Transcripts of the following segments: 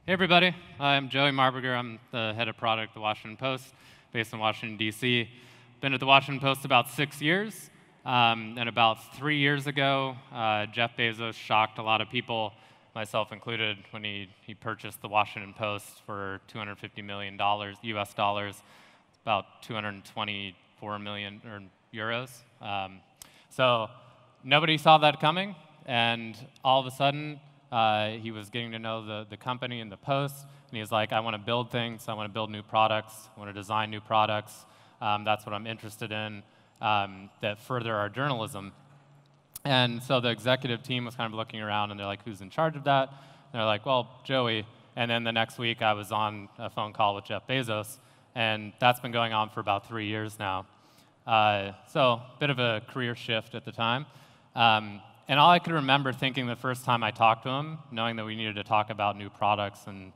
Hey everybody, I'm Joey Marburger. I'm the head of product at the Washington Post, based in Washington, D.C. Been at the Washington Post about 6 years, and about 3 years ago, Jeff Bezos shocked a lot of people, myself included, when he purchased the Washington Post for $250 million US dollars, about 224 million euros. So nobody saw that coming, and all of a sudden, he was getting to know the company and the Post, and he was like, I want to build things, I want to build new products, I want to design new products. That's what I'm interested in, that further our journalism. And so the executive team was kind of looking around, and they're like, who's in charge of that? And they're like, well, Joey. And then the next week, I was on a phone call with Jeff Bezos, and that's been going on for about 3 years now. So a bit of a career shift at the time. And all I could remember thinking the first time I talked to him, knowing that we needed to talk about new products and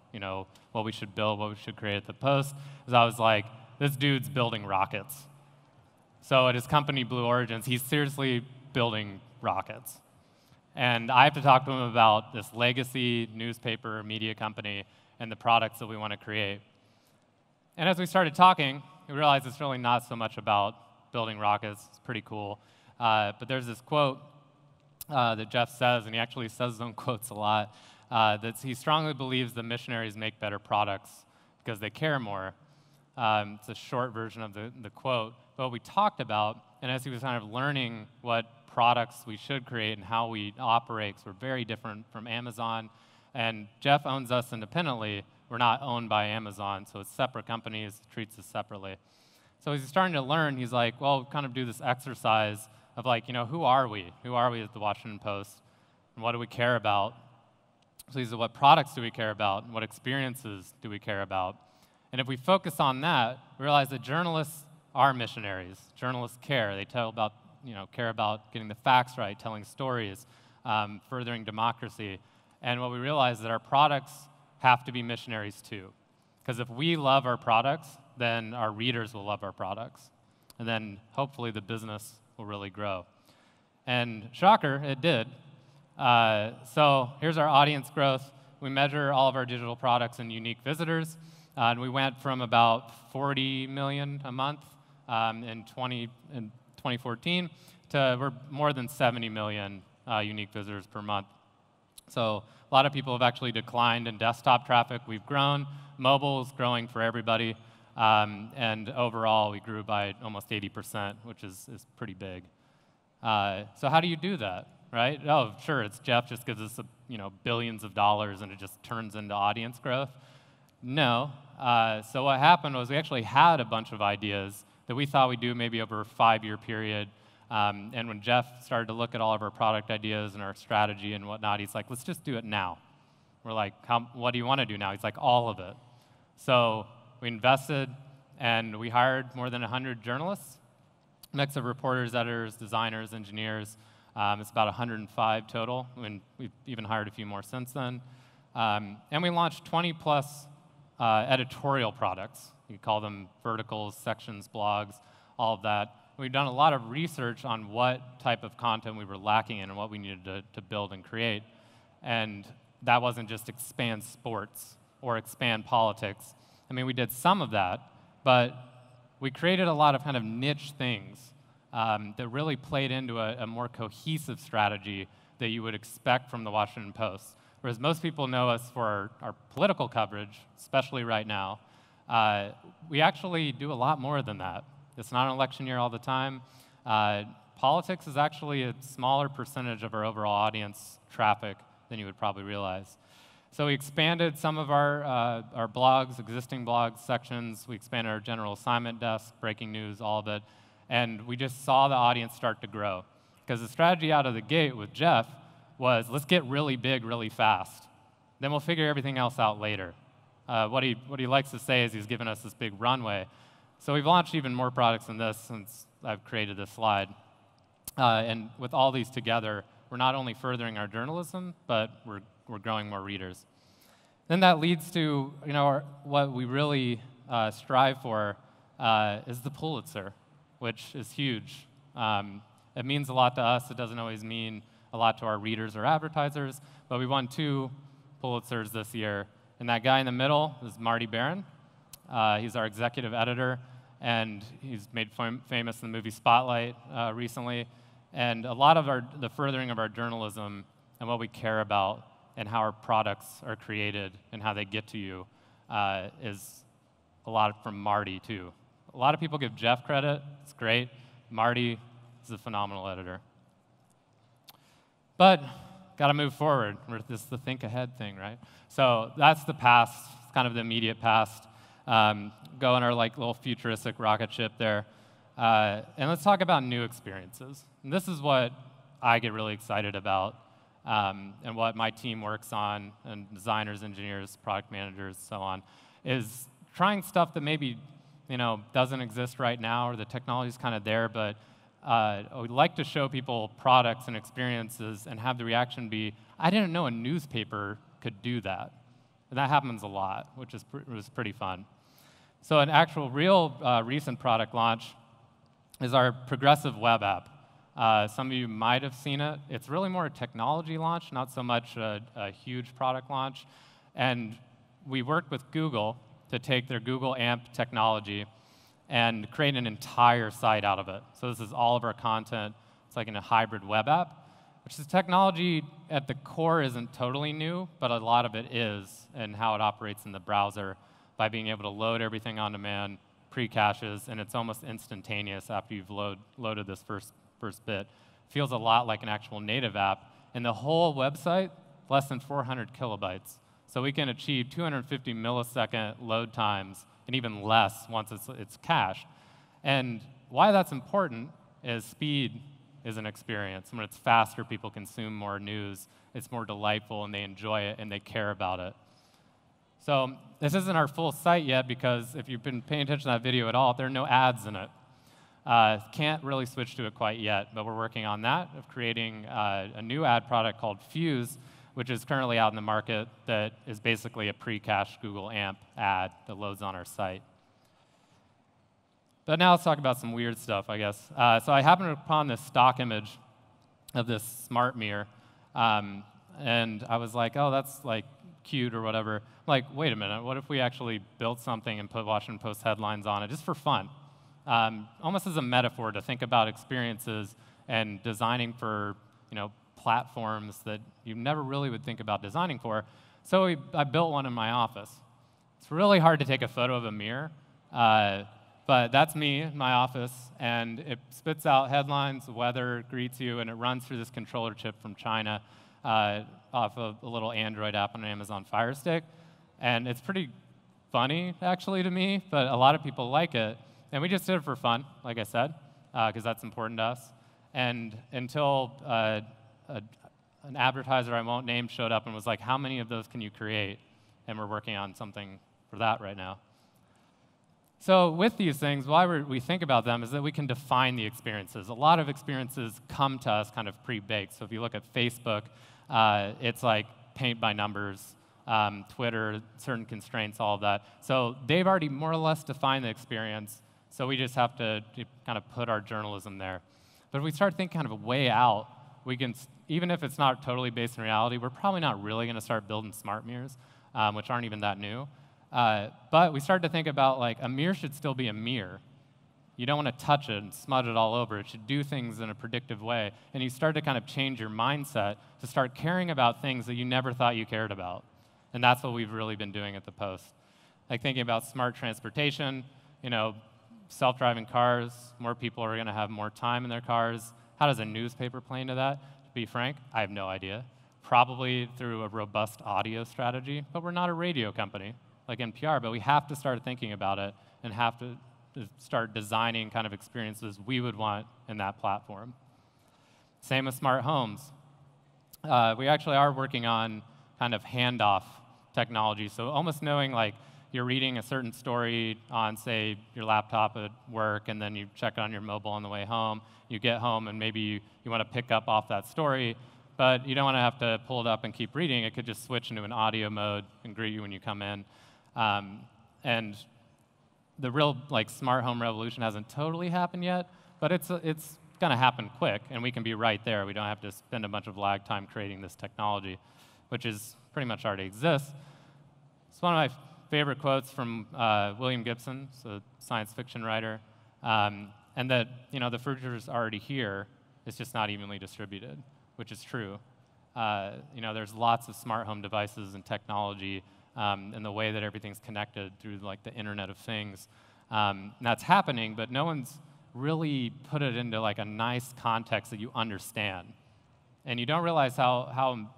what we should build, what we should create at the Post, is I was like, this dude's building rockets. So at his company, Blue Origins, he's seriously building rockets. And I have to talk to him about this legacy newspaper media company and the products that we want to create. And as we started talking, we realized it's really not so much about building rockets. It's pretty cool. But there's this quote that Jeff says, and he actually says his own quotes a lot, that he strongly believes the missionaries make better products because they care more. It's a short version of the quote. But what we talked about, and as he was kind of learning what products we should create and how we operate, because we're very different from Amazon, and Jeff owns us independently. We're not owned by Amazon, so it's separate companies, treats us separately. So as he's starting to learn, he's like, well, kind of do this exercise of like, who are we? Who are we at the Washington Post? And what do we care about? So he said, what products do we care about? And what experiences do we care about? And if we focus on that, we realize that journalists are missionaries. Journalists care. They care about getting the facts right, telling stories, furthering democracy. And what we realize is that our products have to be missionaries too. Because if we love our products, then our readers will love our products. And then hopefully the business will really grow. And shocker, it did. So here's our audience growth. We measure all of our digital products and unique visitors. And we went from about 40 million a month in 2014 to we're more than 70 million unique visitors per month. So a lot of people have actually declined in desktop traffic. We've grown. Mobile is growing for everybody. And overall, we grew by almost 80%, which is pretty big. So how do you do that, right? Oh, sure, it's Jeff just gives us billions of dollars and it just turns into audience growth. No. So what happened was we actually had a bunch of ideas that we thought we'd do maybe over a 5-year period. And when Jeff started to look at all of our product ideas and our strategy and whatnot, he's like, let's just do it now. We're like, what do you want to do now? He's like, all of it. So we invested, and we hired more than 100 journalists, mix of reporters, editors, designers, engineers. It's about 105 total, and we've even hired a few more since then. And we launched 20-plus editorial products. You call them verticals, sections, blogs, all of that. We've done a lot of research on what type of content we were lacking in and what we needed to build and create. And that wasn't just expand sports or expand politics. I mean, we did some of that, but we created a lot of kind of niche things that really played into a more cohesive strategy that you would expect from the Washington Post. Whereas most people know us for our political coverage, especially right now, we actually do a lot more than that. It's not an election year all the time. Politics is actually a smaller percentage of our overall audience traffic than you would probably realize. So we expanded some of our blogs, existing blog sections. We expanded our general assignment desk, breaking news, all of it. And we just saw the audience start to grow. Because the strategy out of the gate with Jeff was, let's get really big really fast. Then we'll figure everything else out later. What he likes to say is he's given us this big runway. So we've launched even more products than this since I've created this slide. And with all these together, we're not only furthering our journalism, but we're growing more readers. Then that leads to what we really strive for is the Pulitzer, which is huge. It means a lot to us. It doesn't always mean a lot to our readers or advertisers, but we won 2 Pulitzers this year, And that guy in the middle is Marty Baron. He's our executive editor, and he's made famous in the movie Spotlight recently. And a lot of the furthering of our journalism and what we care about and how our products are created and how they get to you is a lot from Marty, too. A lot of people give Jeff credit. It's great. Marty is a phenomenal editor. But got to move forward. This is the think ahead thing, right? So that's the past, kind of the immediate past. Go in our little futuristic rocket ship there. And let's talk about new experiences. And this is what I get really excited about and what my team works on, and designers, engineers, product managers, so on, is trying stuff that maybe doesn't exist right now, or the technology's kind of there, but I would like to show people products and experiences and have the reaction be, I didn't know a newspaper could do that. And that happens a lot, which was pretty fun. So an actual real recent product launch is our progressive web app. Some of you might have seen it. It's really more a technology launch, not so much a huge product launch. And we worked with Google to take their Google AMP technology and create an entire site out of it. So this is all of our content. It's like in a hybrid web app, which is technology at the core isn't totally new, but a lot of it is, and how it operates in the browser by being able to load everything on demand, pre-caches, and it's almost instantaneous after you've loaded this first bit. Feels a lot like an actual native app. And the whole website, less than 400 kilobytes. So we can achieve 250 millisecond load times, and even less once it's cached. And why that's important is speed is an experience. When it's faster, people consume more news. It's more delightful, and they enjoy it, and they care about it. So this isn't our full site yet, because if you've been paying attention to that video at all, there are no ads in it. Can't really switch to it quite yet, but we're working on that, of creating a new ad product called Fuse, which is currently out in the market, that is basically a pre-cached Google AMP ad that loads on our site. But now let's talk about some weird stuff, I guess. So I happened upon this stock image of this smart mirror, and I was like, oh, that's cute or whatever. I'm like, wait a minute, what if we actually built something and put Washington Post headlines on it just for fun? Almost as a metaphor to think about experiences and designing for platforms that you never really would think about designing for. So I built one in my office. It's really hard to take a photo of a mirror, but that's me in my office, and it spits out headlines, weather, greets you, and it runs through this controller chip from China off of a little Android app on Amazon Fire Stick. And it's pretty funny, actually, to me, but a lot of people like it. And we just did it for fun, like I said, because that's important to us. And until an advertiser I won't name showed up and was like, how many of those can you create? And we're working on something for that right now. So with these things, why we think about them is that we can define the experiences. A lot of experiences come to us kind of pre-baked. So if you look at Facebook, it's like paint by numbers. Twitter, certain constraints, all of that. So they've already more or less defined the experience, so we just have to kind of put our journalism there. But if we start thinking kind of a way out, we can, even if it's not totally based in reality, we're probably not really going to start building smart mirrors, which aren't even that new. But we start to think about, a mirror should still be a mirror. You don't want to touch it and smudge it all over. It should do things in a predictive way. And you start to kind of change your mindset to start caring about things that you never thought you cared about. And that's what we've really been doing at the Post. Thinking about smart transportation, self-driving cars, more people are going to have more time in their cars. How does a newspaper play into that? To be frank, I have no idea. Probably through a robust audio strategy, but we're not a radio company like NPR, but we have to start thinking about it and have to start designing kind of experiences we would want in that platform. Same with smart homes. We actually are working on kind of handoff technology, so almost knowing you're reading a certain story on, say, your laptop at work, and then you check it on your mobile on the way home. You get home, and maybe you want to pick up off that story, but you don't want to have to pull it up and keep reading. It could just switch into an audio mode and greet you when you come in. And the real smart home revolution hasn't totally happened yet, but it's going to happen quick, and we can be right there. We don't have to spend a bunch of lag time creating this technology, which is pretty much already exists. So one of my favorite quotes from William Gibson, so science fiction writer, and that the future is already here. It's just not evenly distributed, which is true. There's lots of smart home devices and technology, and the way that everything's connected through like the Internet of Things. And that's happening, but no one's really put it into like a nice context that you understand. And you don't realize how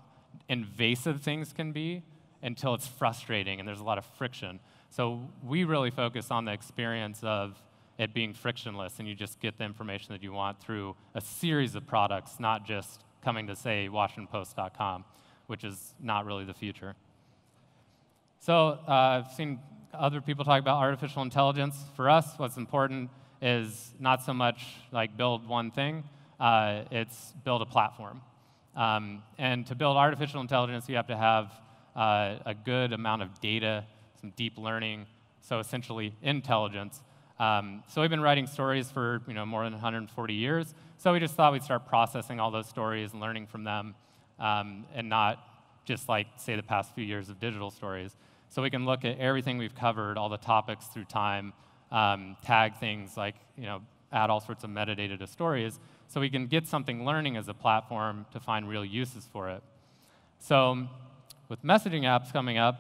invasive things can be until it's frustrating and there's a lot of friction. So we really focus on the experience of it being frictionless, and you just get the information that you want through a series of products, not just coming to, say, WashingtonPost.com, which is not really the future. So I've seen other people talk about artificial intelligence. For us, what's important is not so much like build one thing, it's build a platform. And to build artificial intelligence, you have to have a good amount of data, some deep learning, so essentially intelligence. So we've been writing stories for more than 140 years, so we just thought we'd start processing all those stories and learning from them, and not just like, say, the past few years of digital stories. So we can look at everything we've covered, all the topics through time, tag things like, add all sorts of metadata to stories, so we can get something learning as a platform to find real uses for it. So with messaging apps coming up,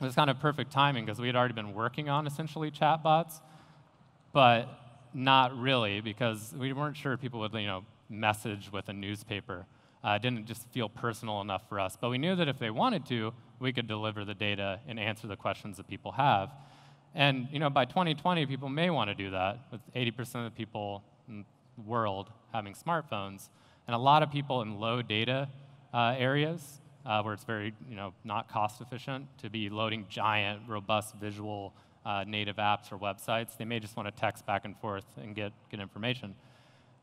it was kind of perfect timing because we had already been working on essentially chatbots, but not really, because we weren't sure people would message with a newspaper. It didn't just feel personal enough for us. But we knew that if they wanted to, we could deliver the data and answer the questions that people have. And by 2020, people may want to do that, with 80% of the people in the world having smartphones, and a lot of people in low data areas where it's very not cost efficient to be loading giant, robust visual native apps or websites. They may just want to text back and forth and get information.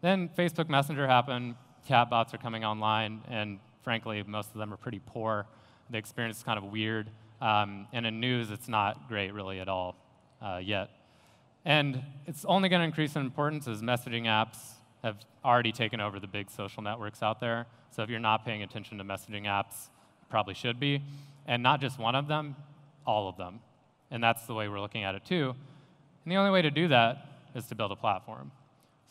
Then Facebook Messenger happened, chatbots are coming online, and frankly, most of them are pretty poor. The experience is kind of weird, and in news, it's not great really at all yet. And it's only going to increase in importance as messaging apps have already taken over the big social networks out there. So if you're not paying attention to messaging apps, you probably should be. And not just one of them, all of them. And that's the way we're looking at it too. And the only way to do that is to build a platform.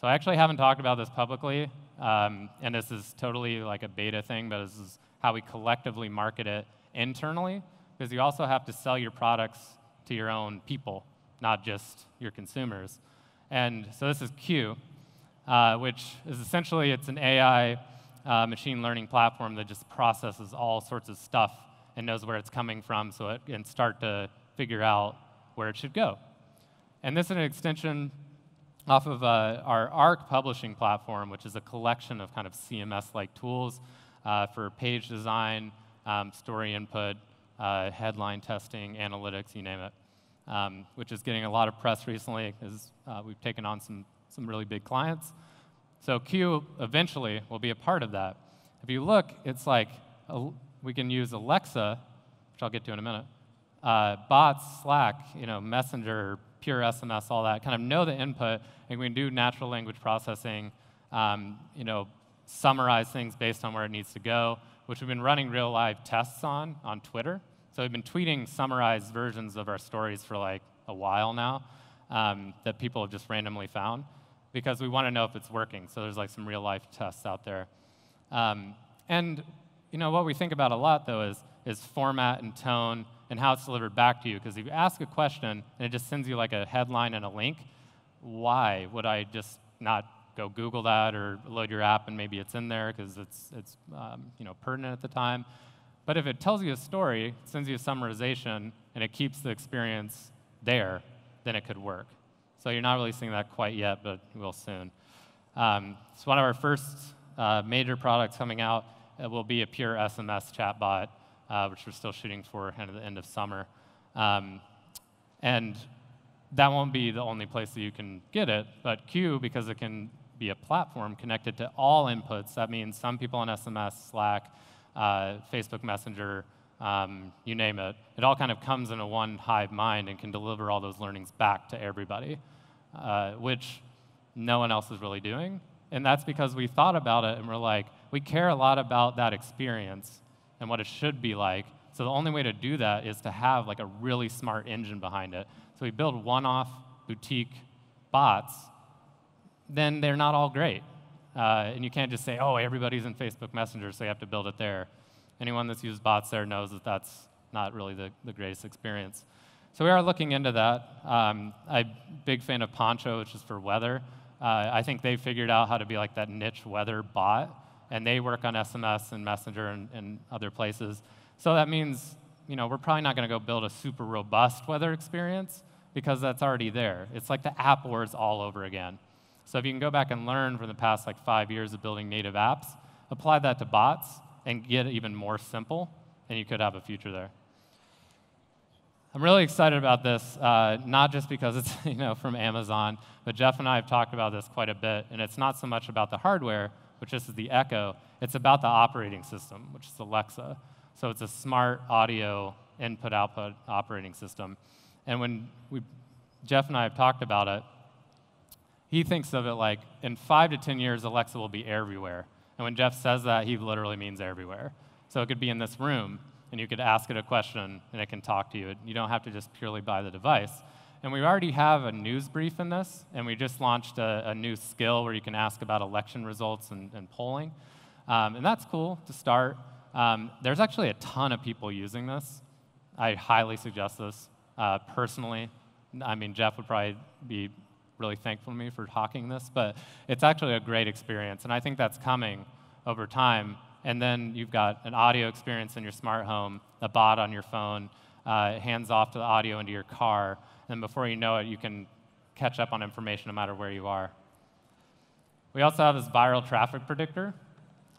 So I actually haven't talked about this publicly, and this is totally like a beta thing, but this is how we collectively market it internally, because you also have to sell your products to your own people, not just your consumers. And so this is Q, which is essentially, it's an AI machine learning platform that just processes all sorts of stuff and knows where it's coming from, so it can start to figure out where it should go. And this is an extension off of our Arc publishing platform, which is a collection of kind of CMS-like tools for page design, story input, headline testing, analytics, you name it, which is getting a lot of press recently because we've taken on some really big clients. So Q eventually will be a part of that. If you look, it's like we can use Alexa, which I'll get to in a minute, bots, Slack, Messenger, pure SMS, all that, kind of know the input, and we can do natural language processing, summarize things based on where it needs to go, which we've been running real live tests on Twitter. So we've been tweeting summarized versions of our stories for like a while now that people have just randomly found, because we want to know if it's working. So there's like some real life tests out there. And what we think about a lot though is format and tone and how it's delivered back to you. Because if you ask a question and it just sends you like a headline and a link, why would I just not go Google that or load your app and maybe it's in there because it's pertinent at the time? But if it tells you a story, sends you a summarization, and it keeps the experience there, then it could work. So you're not really seeing that quite yet, but we will soon. It's one of our first major products coming out. It will be a pure SMS chatbot, which we're still shooting for at the end of summer. And that won't be the only place that you can get it, but Q, because it can be a platform connected to all inputs, that means some people on SMS, Slack, Facebook Messenger, you name it. It all kind of comes in a one hive mind and can deliver all those learnings back to everybody, which no one else is really doing. And that's because we thought about it and we're like, we care a lot about that experience and what it should be like, So the only way to do that is to have like a really smart engine behind it. So we build one-off boutique bots, then they're not all great. And you can't just say, oh, everybody's in Facebook Messenger, so you have to build it there. Anyone that's used bots there knows that that's not really the greatest experience. So we are looking into that. I'm a big fan of Poncho, which is for weather. I think they figured out how to be like that niche weather bot, and they work on SMS and Messenger and other places. So that means, we're probably not going to go build a super robust weather experience because that's already there. It's like the app wars all over again. So if you can go back and learn from the past 5 years of building native apps, apply that to bots, and get it even more simple, and you could have a future there. I'm really excited about this, not just because it's from Amazon, but Jeff and I have talked about this quite a bit, and it's not so much about the hardware, which is the Echo, it's about the operating system, which is Alexa. So it's a smart audio input-output operating system. And when Jeff and I have talked about it, he thinks of it like, in 5 to 10 years, Alexa will be everywhere. And when Jeff says that, he literally means everywhere. So it could be in this room, and you could ask it a question, and it can talk to you. You don't have to just purely buy the device. And we already have a news brief in this, and we just launched a new skill where you can ask about election results and polling. And that's cool to start. There's actually a ton of people using this. I highly suggest this. Personally, Jeff would probably be really thankful to me for hawking this, but it's actually a great experience, and I think that's coming over time. And then you've got an audio experience in your smart home, a bot on your phone, hands off to the audio into your car, and before you know it, you can catch up on information no matter where you are. We also have this viral traffic predictor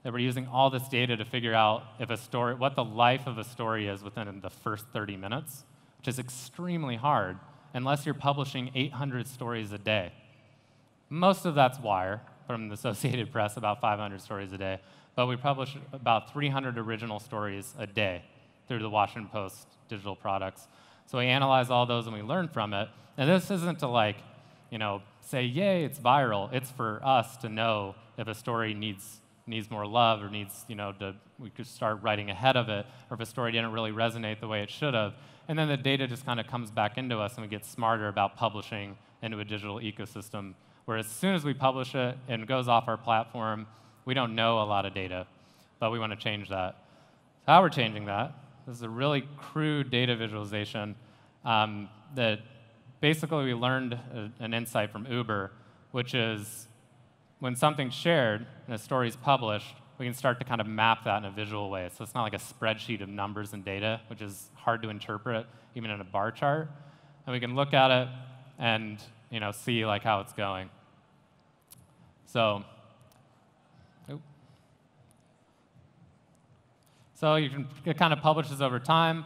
that we're using all this data to figure out what the life of a story is within the first 30 minutes, which is extremely hard unless you're publishing 800 stories a day. Most of that's wire from the Associated Press, about 500 stories a day. But we publish about 300 original stories a day through the Washington Post digital products. So we analyze all those and we learn from it. And this isn't to say, yay, it's viral. It's for us to know if a story needs more love or we could start writing ahead of it, or if a story didn't really resonate the way it should have. And then the data just kind of comes back into us, and we get smarter about publishing into a digital ecosystem, where as soon as we publish it and it goes off our platform, we don't know a lot of data, but we want to change that. So how we're changing that, this is a really crude data visualization that basically we learned an insight from Uber, which is when something's shared and a story is published, we can start to kind of map that in a visual way. So it's not like a spreadsheet of numbers and data, which is hard to interpret even in a bar chart. And we can look at it and see how it's going. So it kind of publishes over time.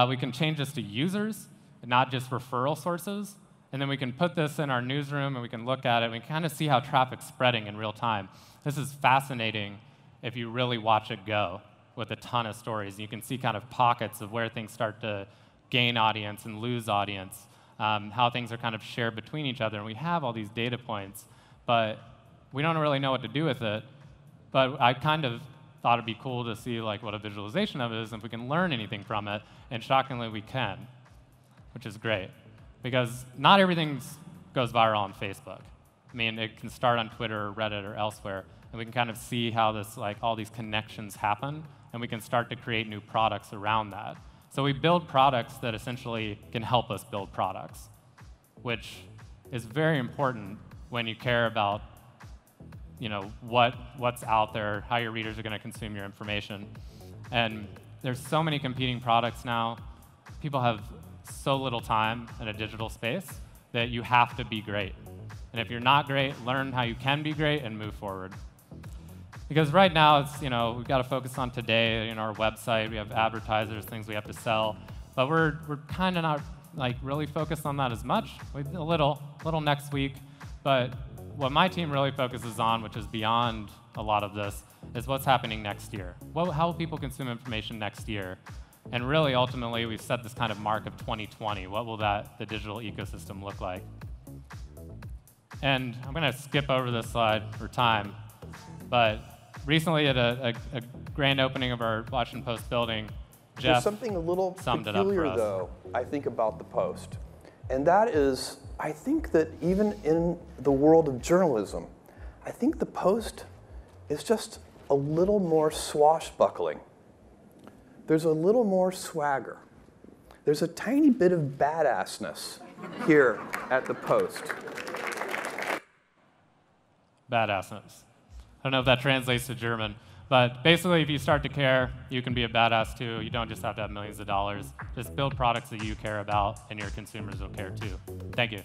We can change this to users, and not just referral sources. And then we can put this in our newsroom, and we can look at it, and we can kind of see how traffic's spreading in real time. This is fascinating if you really watch it go with a ton of stories. You can see kind of pockets of where things start to gain audience and lose audience, how things are kind of shared between each other. And we have all these data points, but we don't really know what to do with it. But I kind of thought it'd be cool to see what a visualization of it is, and if we can learn anything from it. And shockingly, we can, which is great. Because not everything goes viral on Facebook. It can start on Twitter or Reddit or elsewhere, and we can kind of see how all these connections happen, and we can start to create new products around that. So we build products that essentially can help us build products, which is very important when you care about what's out there, how your readers are going to consume your information. And there's so many competing products now. People have so little time in a digital space that you have to be great. And if you're not great, learn how you can be great and move forward. Because right now, it's, we've got to focus on today, our website, we have advertisers, things we have to sell, but we're kind of not really focused on that as much. A little next week, but what my team really focuses on, which is beyond a lot of this, is what's happening next year. How will people consume information next year? And really, ultimately, we've set this kind of mark of 2020. What will the digital ecosystem look like? And I'm going to skip over this slide for time, but recently at a grand opening of our Washington Post building, Jeff There's something a little summed it up for peculiar, us. though, I think, about the Post. And that is, I think that even in the world of journalism, I think the Post is just a little more swashbuckling. There's a little more swagger. There's a tiny bit of badassness here at the Post. Badassness. I don't know if that translates to German, but basically if you start to care, you can be a badass too. You don't just have to have millions of dollars. Just build products that you care about and your consumers will care too. Thank you.